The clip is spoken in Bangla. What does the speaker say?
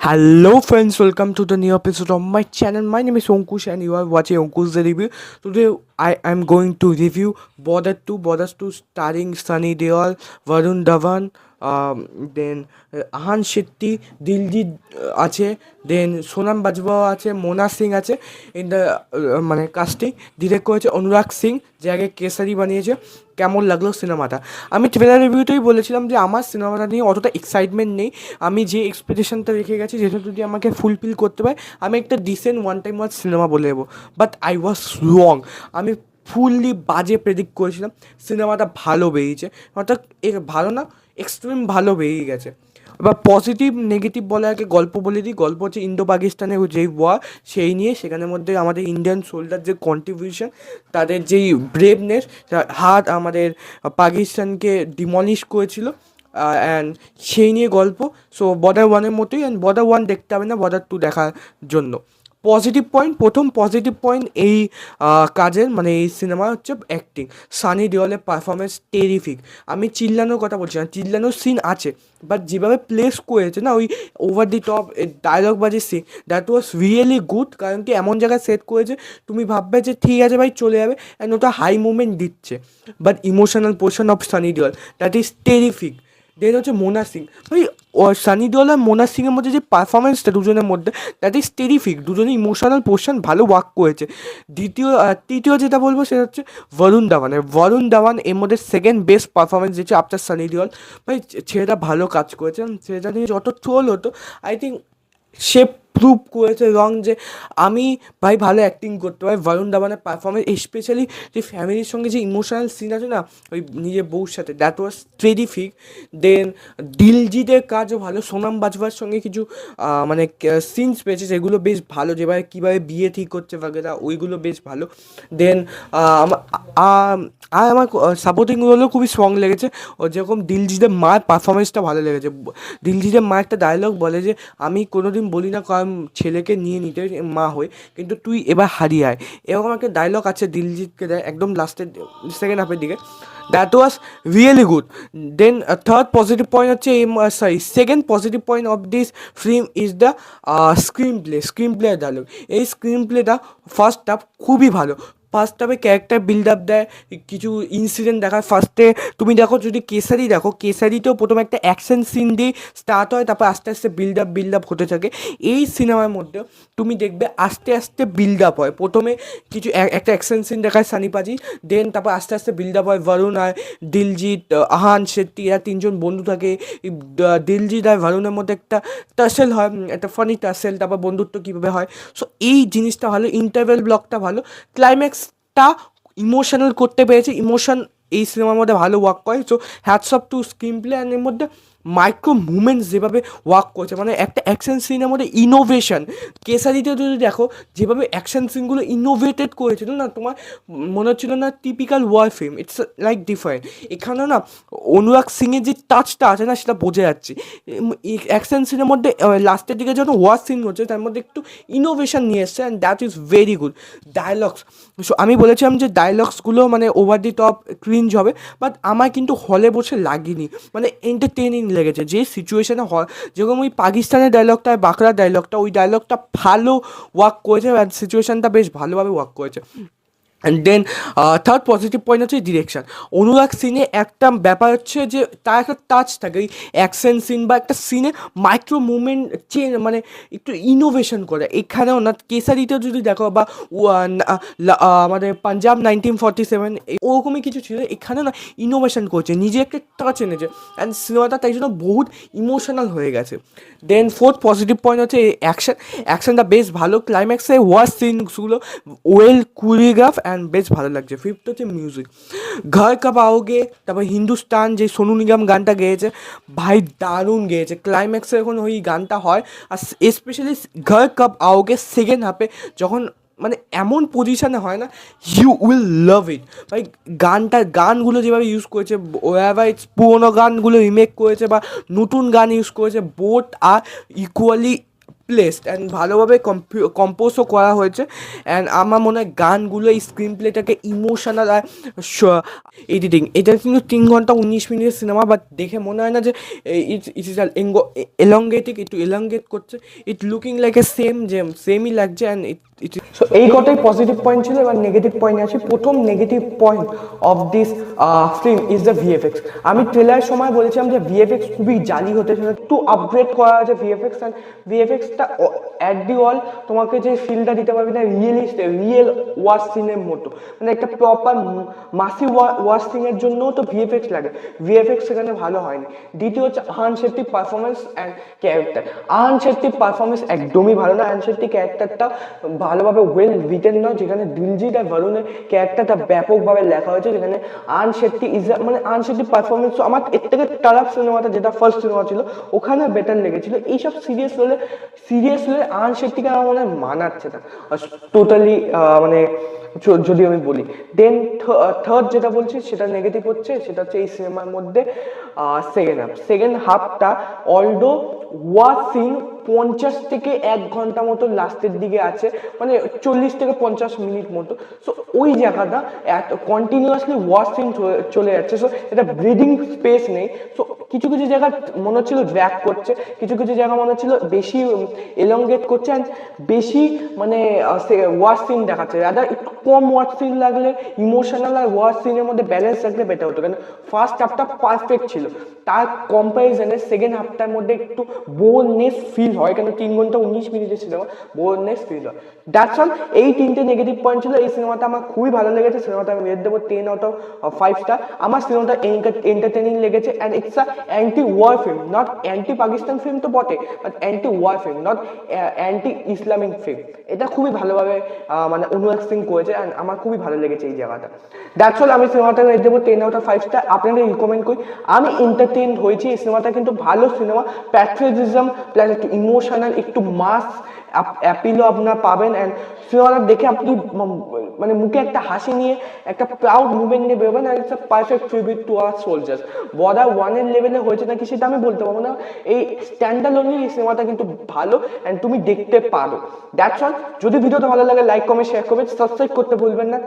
Hello friends, welcome to the new episode of my channel. My name is Onkush and you are watching Onkush the review. Today I am going to review Borders 2 starring Sunny Deol, Varun Dhawan, then Ahan Shetty, Diljit আছে, দেন সোনাম বাজওয়াও আছে, মোনা সিং আছে ইন দ্য মানে কাস্টিং। ডিরেক্ট করেছে অনুরাগ সিং, যে আগে কেসারি বানিয়েছে। কেমন লাগলো সিনেমাটা? আমি ট্রেলার রিভিউতেই বলেছিলাম যে আমার সিনেমাটা নিয়ে অতটা এক্সাইটমেন্ট নেই। আমি যে এক্সপেকটেশনটা রেখে গেছি, যেটা যদি আমাকে ফুলফিল করতে পারে আমি একটা decent one time watch cinema বলে দেবো। But I was wrong. আমি ফুললি বাজে প্রেডিক্ট করেছিলাম। সিনেমাটা ভালো বেরিয়েছে, অর্থাৎ ভালো না, এক্সট্রিম ভালো বেরিয়ে গেছে। এবার পজিটিভ নেগেটিভ বলে আগে গল্প বলে দিই। গল্প হচ্ছে ইন্দো পাকিস্তানের যেই ওয়ার, সেই নিয়ে। সেখানের মধ্যে আমাদের ইন্ডিয়ান সোলজার যে কন্ট্রিবিউশন, তাদের যেই ব্রেভনেস, হাত আমাদের পাকিস্তানকে ডিমলিশ করেছিল, অ্যান্ড সেই নিয়ে গল্প। সো বর্ডার 1-এর মতোই, অ্যান্ড বর্ডার 1 দেখতে হবে না, বর্ডার 2 দেখার জন্য। পজিটিভ পয়েন্ট, প্রথম পজিটিভ পয়েন্ট এই কাজের মানে এই সিনেমা হচ্ছে অ্যাক্টিং। সানি দেওয়ালের পারফরমেন্স টেরিফিক। আমি চিল্লানোর কথা বলছি না, চিল্লানোর সিন আছে, বাট যেভাবে প্লেস করেছে না, ওই ওভার দি টপ ডায়লগ বাজে scene, that was really good. কারণ কি এমন জায়গায় সেট করেছে তুমি ভাববে যে ঠিক আছে ভাই চলে যাবে, অ্যান্ড ওটা হাই মুভমেন্ট দিচ্ছে। But emotional portion of Sunny দেওয়াল, দ্যাট ইজ টেরিফিক। দেন হচ্ছে মোনা সিং। ওই সানি দেওয়াল আর মোনা সিংয়ের মধ্যে যে পারফরমেন্সটা দুজনের মধ্যে, দ্যাট ইজ টেরিফিক। দুজনে ইমোশনাল পোর্শন ভালো ওয়ার্ক করেছে। তৃতীয় যেটা বলবো সেটা হচ্ছে বরুণ ধাওয়ান এর মধ্যে সেকেন্ড বেস্ট পারফরমেন্স দিয়েছে আফটার সানি দেওয়াল। ভাই ছেলেটা ভালো কাজ করেছে। ছেলেটা নিয়ে যত ট্রোল হতো, আই থিঙ্ক সে প্রুভ করেছে রং যে আমি ভাই ভালো অ্যাক্টিং করতে পারি। বরুণ ধাওয়ানের পারফরমেন্স, স্পেশালি যে ফ্যামিলির সঙ্গে যে ইমোশনাল সিন আছে না ওই নিজের বউর সাথে, দ্যাট ওয়াজ টেরিফিক। দেন দিলজিতের কাজও ভালো। সোনাম বাজওয়ার সঙ্গে কিছু মানে সিনস পেয়েছে যেগুলো বেশ ভালো, যেভাবে কীভাবে বিয়ে ঠিক করছে বাগেরা, ওইগুলো বেশ ভালো। দেন আর আমার সাপোর্টিং রোলও খুবই স্ট্রং লেগেছে। ও যেরকম দিলজিতের মার পারফরমেন্সটা ভালো লেগেছে। দিলজিতের মা একটা ডায়লগ বলে যে আমি কোনো দিন বলি না কারণ ছেলেকে নিয়ে নিতে মা হয়ে, কিন্তু তুই এবার হারিয়ে আয়। এরকম একটা ডায়লগ আছে দিলজিৎকে দেয় একদম লাস্টের সেকেন্ড হাফের দিকে। That was really good. Then third positive point হচ্ছে second positive point of this film is the screenplay dialogue. এই স্ক্রিন প্লেটা ফার্স্ট হাফ খুবই ভালো। ফার্স্ট হাফে ক্যারেক্টার বিল্ড আপ দেয়, কিছু ইনসিডেন্ট দেখায়। ফার্স্টে তুমি দেখো, যদি কেসারি দেখো, কেসারিতেও প্রথমে একটা অ্যাকশন সিন দিয়ে স্টার্ট হয়, তারপর আস্তে আস্তে বিল্ড আপ হতে থাকে। এই সিনেমার মধ্যে তুমি দেখবে আস্তে আস্তে বিল্ড আপ হয়। প্রথমে কিছু একটা অ্যাকশন সিন দেখায় সানি পাজি, দেন তারপর আস্তে আস্তে বিল্ড আপ হয়। বরুণ আর দিলজিৎ, আহান শেট্টি, এরা তিনজন বন্ধু থাকে। দিলজিৎ আর বরুণের মধ্যে একটা টাসেল হয়, একটা ফানি টাসেল, তারপর বন্ধুত্ব কীভাবে হয়। সো এই জিনিসটা ভালো, ইন্টারভেল ব্লকটা ভালো, ক্লাইম্যাক্সটা ইমোশনাল করতে পেরেছে। ইমোশন এই সিনেমার মধ্যে ভালো ওয়ার্ক করে। So hats off to screenplay. And এর মধ্যে মাইক্রো মুভমেন্টস যেভাবে ওয়ার্ক করছে, মানে একটা অ্যাকশন সিনের মধ্যে ইনোভেশন। কেসারিতে যদি দেখো যেভাবে অ্যাকশন সিনগুলো ইনোভেটেড করেছিল না, তোমার মনে হচ্ছিল না typical war film, it's like different. এখানেও না অনুরাগ সিংয়ের যে টাচটা আছে না, সেটা বোঝা যাচ্ছে। অ্যাকশন সিনের মধ্যে লাস্টের দিকে যখন ওয়ার সিন হচ্ছে তার মধ্যে একটু ইনোভেশন নিয়ে এসছে, and that is very good. Dialogues, so আমি বলেছিলাম যে ডায়লগসগুলো মানে ওভার দি টপ ক্রিঞ্জ হবে, বাট আমার কিন্তু হলে বসে লাগেনি, মানে এন্টারটেনিং লেগেছে। যে সিচুয়েশানে যেরকম ওই পাকিস্তানের ডায়লগটা, বাঁকড়ার ডায়লগটা, ওই ডায়লগটা ভালো ওয়ার্ক করেছে, আর সিচুয়েশানটা বেশ ভালোভাবে ওয়ার্ক করেছে। And then third positive point হচ্ছে ডিরেকশান। অনুরাগ সিনে একটা ব্যাপার হচ্ছে যে তার একটা টাচ থাকে, ওই অ্যাকশন সিন বা একটা সিনে মাইক্রো মুভমেন্ট মানে একটু ইনোভেশন করে। এখানেও না, কেসারিতেও যদি দেখো বা আমাদের পাঞ্জাব 1947 ওরকমই কিছু ছিল, এখানে না ইনোভেশন করছে, নিজে একটা টাচ এনেছে, অ্যান্ড সিনেমাটা তাই জন্য বহুত ইমোশনাল হয়ে গেছে। দেন ফোর্থ পজিটিভ পয়েন্ট হচ্ছে অ্যাকশনটা বেশ ভালো। ক্লাইম্যাক্সে ওয়ার সিনগুলো ওয়েল কোরিওগ্রাফ অ্যান্ড বেশ ভালো লাগছে। ফিফথ হচ্ছে মিউজিক। ঘর কব आओगे, তারপর হিন্দুস্তান যে সোনু নিগম গানটা গেয়েছে, ভাই দারুণ গেয়েছে। ক্লাইম্যাক্সে যখন ওই গানটা হয়, আর স্পেশালি ঘর কব आओगे সেকেন্ড হাফে যখন মানে এমন পজিশানে হয় না, ইউ উইল লাভ ইট। ভাই গানগুলো যেভাবে ইউজ করেছে, ওভার পুরোনো গানগুলো রিমেক করেছে বা নতুন গান ইউজ করেছে, both are equally placed and ভালোভাবে কম্পোজও করা হয়েছে। অ্যান্ড আমার মনে হয় গানগুলো এই স্ক্রিন প্লেটাকে ইমোশনাল আর এডিটিং, এটা কিন্তু 3 ঘন্টা 19 মিনিটের সিনেমা, বাট দেখে মনে হয় না যে ইট ইট ইজ এলঙ্গেটিং, একটু এলঙ্গেট করছে, ইট লুকিং লাইক এ সেমই লাগছে। অ্যান্ড ইট সো এই কটাই পজিটিভ পয়েন্ট ছিল। এবার নেগেটিভ পয়েন্ট আছে। প্রথম negative point of this film is the VFX. আমি ট্রেলারের সময় বলেছিলাম যে ভিএফএক্স খুবই জালি হতে চলে, একটু আপগ্রেড করা আছে ভিএফএক্স। অ্যান্ড ভিএফএক্সটা অ্যাট দি অল তোমাকে যে ফিলটা দিতে পারবে না রিয়েল ওয়ার সিনের মতো, মানে একটা প্রপার মাসি ওয়ার সিনের জন্যও তো ভিএফএক্স লাগে, ভিএফএক্স সেখানে ভালো হয়নি। দ্বিতীয় হচ্ছে আহান শেট্টির পারফরমেন্স অ্যান্ড ক্যারেক্টার। আহান শেট্টির পারফরমেন্স একদমই ভালো না। আহান শেট্টির ক্যারেক্টারটা ভালোভাবে ওয়েল রিটেন নয়, যেখানে দিলজিৎ আর বরুণের ক্যারেক্টারটা ব্যাপকভাবে লেখা হয়েছে, যেখানে আহান শেট্টি মানে আহান শেট্টির পারফরমেন্স আমার এর থেকে টারাফ সিনেমাটা যেটা ফার্স্ট সিনেমা ছিল ওখানে বেটার লেগেছিল। এইসব সিরিয়াস হলে আহান শেট্টিকে আমার মনে হয় মানাচ্ছে না টোটালি, মানে যদি আমি বলি। দেন থার্ড যেটা বলছি সেটা নেগেটিভ হচ্ছে, সেটা হচ্ছে এই সিনেমার মধ্যে সেকেন্ড হাফটা অলদো ওয়ার সিন 50 থেকে 1 ঘন্টা মতো লাস্টের দিকে আছে, মানে 40 থেকে 50 মিনিট মতো। সো ওই জায়গাটা কন্টিনিউয়াসলি ওয়ার সিন চলে যাচ্ছে, সো এটা ব্রিদিং স্পেস নেই। সো কিছু কিছু জায়গা মনে হচ্ছিল ড্র্যাগ করছে, কিছু কিছু জায়গা মনে হচ্ছিল বেশি এলঙ্গেট করছে, অ্যান্ড বেশি মানে ওয়ার সিন দেখাচ্ছে। রাদার একটু কম ওয়ার সিন লাগলে, ইমোশনাল আর ওয়ার সিনের মধ্যে ব্যালেন্স রাখলে বেটার হতো। কারণ ফার্স্ট হাফটা পারফেক্ট ছিল, তার কম্প্যারিজনে সেকেন্ড হাফটার মধ্যে একটু বোরনেস ফিল হয়, কেন 3 ঘন্টা 19 মিনিটের সিনেমা, বোরনেস ফিল হয়। That's all. এই তিনটে নেগেটিভ পয়েন্ট ছিল। এই সিনেমাটা আমার খুবই ভালো লেগেছে, সিনেমাটা আমি রেট দেবো 10 আউট অফ 5 স্টার। আমার সিনেমাটা এন্টারটেনিং লেগেছে, and it's a anti war film, not anti Pakistan film তো বটে, but anti war film, not anti Islamic film. এটা খুবই ভালোভাবে মানে অনুয়াক্সিং করেছে, অ্যান্ড আমার খুবই ভালো লেগেছে এই জায়গাটা। That's all. আমি সিনেমাটা রেট দেবো 10 আউট অফ 5 স্টার। আপনাদের রিকমেন্ড করি, আমি এন্টারটেইন হয়েছি। এই সিনেমাটা কিন্তু ভালো সিনেমা, প্যাট্রিয়টিজম প্লাস একটু ইমোশনাল, একটু মাস অ্যাপিলও আপনারা পাবেন। অ্যান্ড সিনেমাটা দেখে আপনি মানে মুখে একটা হাসি নিয়ে একটা প্রাউড মুভমেন্ট নিয়ে বেরোবেন। আর it's a perfect tribute to our soldiers. Border 1-এর লেভেলে হয়েছে নাকি সেটা আমি বলতে পারবো না, এই স্ট্যান্ডালোনলি এই সিনেমাটা কিন্তু ভালো, অ্যান্ড তুমি দেখতে পারো। That's all. যদি ভিডিওটা ভালো লাগে লাইক কমেন্ট শেয়ার করবেন, সাবস্ক্রাইব করতে ভুলবেন না।